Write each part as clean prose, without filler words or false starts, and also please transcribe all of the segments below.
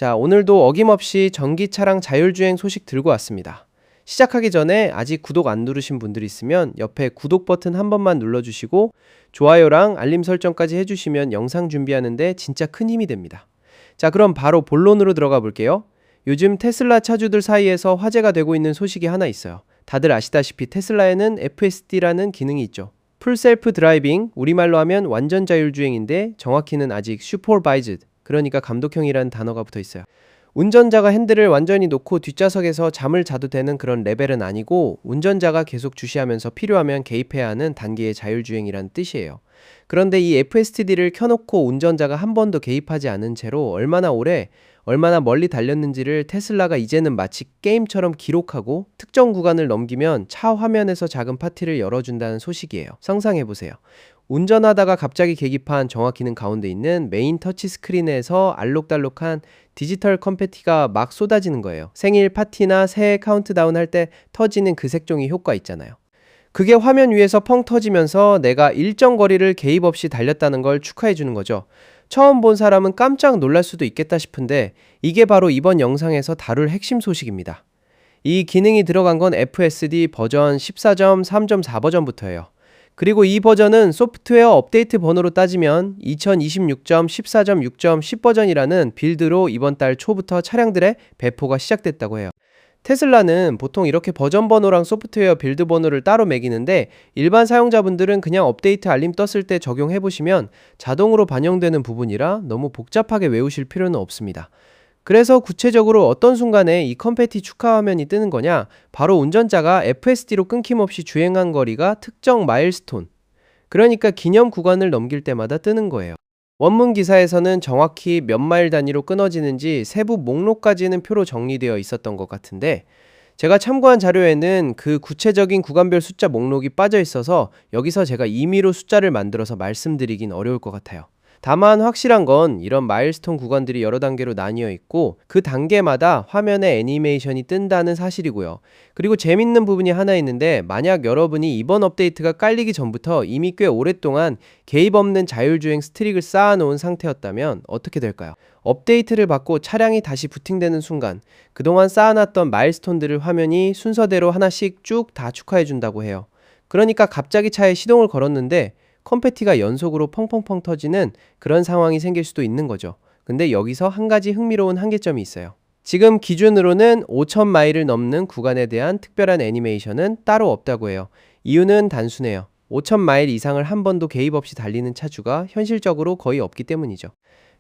자, 오늘도 어김없이 전기차랑 자율주행 소식 들고 왔습니다. 시작하기 전에 아직 구독 안 누르신 분들 있으면 옆에 구독 버튼 한 번만 눌러주시고 좋아요랑 알림 설정까지 해주시면 영상 준비하는데 진짜 큰 힘이 됩니다. 자, 그럼 바로 본론으로 들어가 볼게요. 요즘 테슬라 차주들 사이에서 화제가 되고 있는 소식이 하나 있어요. 다들 아시다시피 테슬라에는 FSD라는 기능이 있죠. 풀 셀프 드라이빙, 우리말로 하면 완전 자율주행인데 정확히는 아직 슈퍼바이즈드, 그러니까 감독형이라는 단어가 붙어 있어요. 운전자가 핸들을 완전히 놓고 뒷좌석에서 잠을 자도 되는 그런 레벨은 아니고 운전자가 계속 주시하면서 필요하면 개입해야 하는 단계의 자율주행이라는 뜻이에요. 그런데 이 FSD를 켜놓고 운전자가 한 번도 개입하지 않은 채로 얼마나 오래, 얼마나 멀리 달렸는지를 테슬라가 이제는 마치 게임처럼 기록하고 특정 구간을 넘기면 차 화면에서 작은 파티를 열어준다는 소식이에요. 상상해보세요. 운전하다가 갑자기 계기판 정확히는 가운데 있는 메인 터치 스크린에서 알록달록한 디지털 컨페티가 막 쏟아지는 거예요. 생일 파티나 새해 카운트다운 할 때 터지는 그 색종이 효과 있잖아요. 그게 화면 위에서 펑 터지면서 내가 일정 거리를 개입 없이 달렸다는 걸 축하해 주는 거죠. 처음 본 사람은 깜짝 놀랄 수도 있겠다 싶은데 이게 바로 이번 영상에서 다룰 핵심 소식입니다. 이 기능이 들어간 건 FSD 버전 14.3.4 버전부터예요. 그리고 이 버전은 소프트웨어 업데이트 번호로 따지면 2026.14.6.10 버전이라는 빌드로 이번 달 초부터 차량들의 배포가 시작됐다고 해요. 테슬라는 보통 이렇게 버전 번호랑 소프트웨어 빌드 번호를 따로 매기는데 일반 사용자분들은 그냥 업데이트 알림 떴을 때 적용해보시면 자동으로 반영되는 부분이라 너무 복잡하게 외우실 필요는 없습니다. 그래서 구체적으로 어떤 순간에 이 컨페티 축하 화면이 뜨는 거냐? 바로 운전자가 FSD로 끊김없이 주행한 거리가 특정 마일스톤, 그러니까 기념 구간을 넘길 때마다 뜨는 거예요. 원문 기사에서는 정확히 몇 마일 단위로 끊어지는지 세부 목록까지는 표로 정리되어 있었던 것 같은데 제가 참고한 자료에는 그 구체적인 구간별 숫자 목록이 빠져 있어서 여기서 제가 임의로 숫자를 만들어서 말씀드리긴 어려울 것 같아요. 다만 확실한 건 이런 마일스톤 구간들이 여러 단계로 나뉘어 있고 그 단계마다 화면에 애니메이션이 뜬다는 사실이고요. 그리고 재밌는 부분이 하나 있는데 만약 여러분이 이번 업데이트가 깔리기 전부터 이미 꽤 오랫동안 개입 없는 자율주행 스트릭을 쌓아놓은 상태였다면 어떻게 될까요? 업데이트를 받고 차량이 다시 부팅되는 순간 그동안 쌓아놨던 마일스톤들을 화면이 순서대로 하나씩 쭉 다 축하해준다고 해요. 그러니까 갑자기 차에 시동을 걸었는데 컨페티가 연속으로 펑펑펑 터지는 그런 상황이 생길 수도 있는 거죠. 근데 여기서 한 가지 흥미로운 한계점이 있어요. 지금 기준으로는 5,000마일을 넘는 구간에 대한 특별한 애니메이션은 따로 없다고 해요. 이유는 단순해요. 5,000마일 이상을 한 번도 개입 없이 달리는 차주가 현실적으로 거의 없기 때문이죠.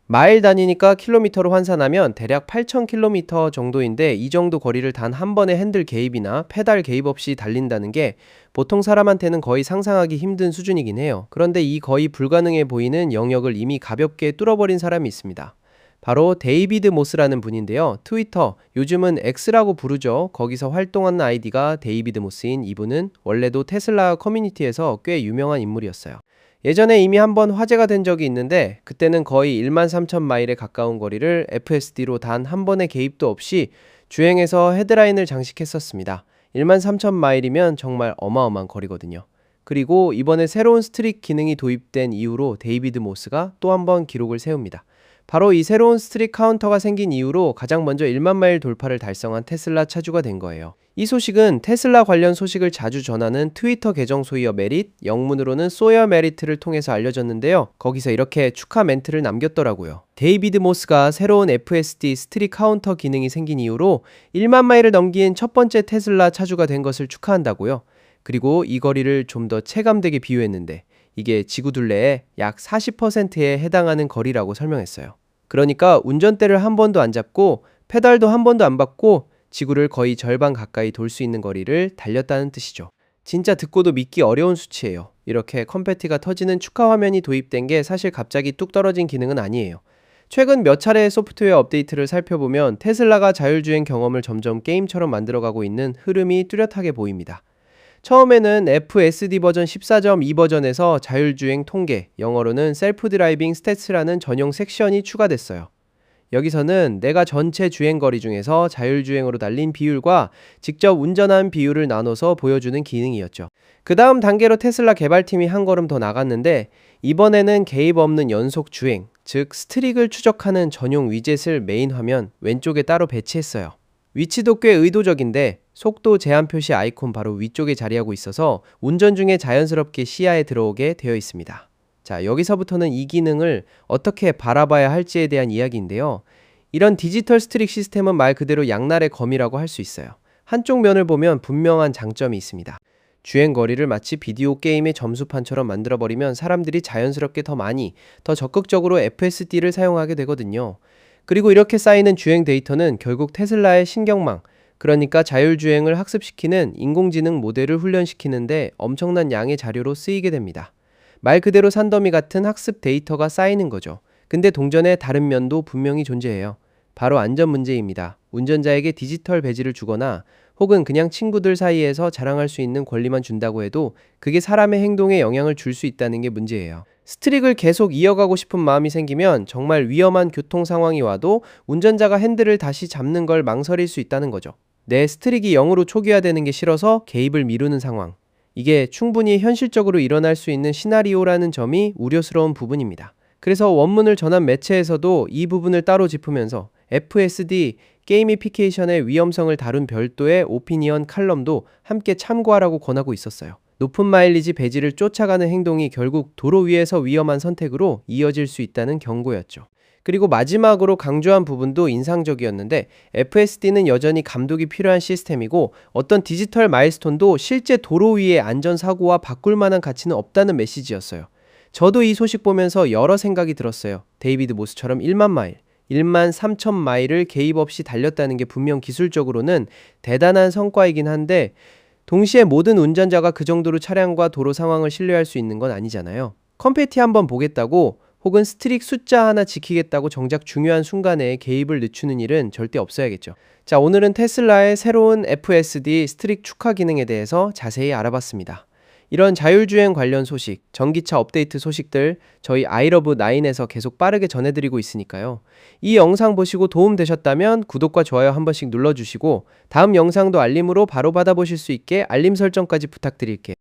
마일 단위니까 킬로미터로 환산하면 대략 8,000km 정도인데 이 정도 거리를 단 한 번의 핸들 개입이나 페달 개입 없이 달린다는 게 보통 사람한테는 거의 상상하기 힘든 수준이긴 해요. 그런데 이 거의 불가능해 보이는 영역을 이미 가볍게 뚫어버린 사람이 있습니다. 바로 데이비드 모스라는 분인데요. 트위터, 요즘은 X라고 부르죠. 거기서 활동하는 아이디가 데이비드 모스인 이분은 원래도 테슬라 커뮤니티에서 꽤 유명한 인물이었어요. 예전에 이미 한번 화제가 된 적이 있는데 그때는 거의 13,000마일에 가까운 거리를 FSD로 단 한 번의 개입도 없이 주행해서 헤드라인을 장식했었습니다. 13,000마일이면 정말 어마어마한 거리거든요. 그리고 이번에 새로운 스트릭 기능이 도입된 이후로 데이비드 모스가 또 한 번 기록을 세웁니다. 바로 이 새로운 스트릭 카운터가 생긴 이후로 가장 먼저 1만 마일 돌파를 달성한 테슬라 차주가 된 거예요. 이 소식은 테슬라 관련 소식을 자주 전하는 트위터 계정 소유어 메릿, 영문으로는 소어 메리트를 통해서 알려졌는데요. 거기서 이렇게 축하 멘트를 남겼더라고요. 데이비드 모스가 새로운 FSD 스트릭 카운터 기능이 생긴 이후로 1만 마일을 넘긴 첫 번째 테슬라 차주가 된 것을 축하한다고요. 그리고 이 거리를 좀 더 체감되게 비유했는데 이게 지구 둘레의 약 40%에 해당하는 거리라고 설명했어요. 그러니까 운전대를 한 번도 안 잡고 페달도 한 번도 안 밟고 지구를 거의 절반 가까이 돌 수 있는 거리를 달렸다는 뜻이죠. 진짜 듣고도 믿기 어려운 수치예요. 이렇게 컨페티가 터지는 축하 화면이 도입된 게 사실 갑자기 뚝 떨어진 기능은 아니에요. 최근 몇 차례의 소프트웨어 업데이트를 살펴보면 테슬라가 자율주행 경험을 점점 게임처럼 만들어가고 있는 흐름이 뚜렷하게 보입니다. 처음에는 FSD 버전 14.2 버전에서 자율주행 통계, 영어로는 셀프 드라이빙 스태츠라는 전용 섹션이 추가됐어요. 여기서는 내가 전체 주행거리 중에서 자율주행으로 달린 비율과 직접 운전한 비율을 나눠서 보여주는 기능이었죠. 그 다음 단계로 테슬라 개발팀이 한 걸음 더 나갔는데 이번에는 개입 없는 연속 주행, 즉 스트릭을 추적하는 전용 위젯을 메인 화면 왼쪽에 따로 배치했어요. 위치도 꽤 의도적인데 속도 제한 표시 아이콘 바로 위쪽에 자리하고 있어서 운전 중에 자연스럽게 시야에 들어오게 되어 있습니다. 자, 여기서부터는 이 기능을 어떻게 바라봐야 할지에 대한 이야기인데요. 이런 디지털 스트릭 시스템은 말 그대로 양날의 검이라고 할 수 있어요. 한쪽 면을 보면 분명한 장점이 있습니다. 주행 거리를 마치 비디오 게임의 점수판처럼 만들어버리면 사람들이 자연스럽게 더 많이, 더 적극적으로 FSD를 사용하게 되거든요. 그리고 이렇게 쌓이는 주행 데이터는 결국 테슬라의 신경망, 그러니까 자율주행을 학습시키는 인공지능 모델을 훈련시키는데 엄청난 양의 자료로 쓰이게 됩니다. 말 그대로 산더미 같은 학습 데이터가 쌓이는 거죠. 근데 동전의 다른 면도 분명히 존재해요. 바로 안전 문제입니다. 운전자에게 디지털 배지를 주거나 혹은 그냥 친구들 사이에서 자랑할 수 있는 권리만 준다고 해도 그게 사람의 행동에 영향을 줄 수 있다는 게 문제예요. 스트릭을 계속 이어가고 싶은 마음이 생기면 정말 위험한 교통 상황이 와도 운전자가 핸들을 다시 잡는 걸 망설일 수 있다는 거죠. 내 스트릭이 0으로 초기화되는 게 싫어서 개입을 미루는 상황. 이게 충분히 현실적으로 일어날 수 있는 시나리오라는 점이 우려스러운 부분입니다. 그래서 원문을 전한 매체에서도 이 부분을 따로 짚으면서 FSD 게이미피케이션의 위험성을 다룬 별도의 오피니언 칼럼도 함께 참고하라고 권하고 있었어요. 높은 마일리지 배지를 쫓아가는 행동이 결국 도로 위에서 위험한 선택으로 이어질 수 있다는 경고였죠. 그리고 마지막으로 강조한 부분도 인상적이었는데 FSD는 여전히 감독이 필요한 시스템이고 어떤 디지털 마일스톤도 실제 도로 위의 안전사고와 바꿀 만한 가치는 없다는 메시지였어요. 저도 이 소식 보면서 여러 생각이 들었어요. 데이비드 모스처럼 1만 마일, 1만 3천 마일을 개입 없이 달렸다는 게 분명 기술적으로는 대단한 성과이긴 한데 동시에 모든 운전자가 그 정도로 차량과 도로 상황을 신뢰할 수 있는 건 아니잖아요. 컴패티 한번 보겠다고 혹은 스트릭 숫자 하나 지키겠다고 정작 중요한 순간에 개입을 늦추는 일은 절대 없어야겠죠. 자, 오늘은 테슬라의 새로운 FSD 스트릭 축하 기능에 대해서 자세히 알아봤습니다. 이런 자율주행 관련 소식, 전기차 업데이트 소식들 저희 아이러브9에서 계속 빠르게 전해드리고 있으니까요. 이 영상 보시고 도움 되셨다면 구독과 좋아요 한 번씩 눌러주시고 다음 영상도 알림으로 바로 받아보실 수 있게 알림 설정까지 부탁드릴게요.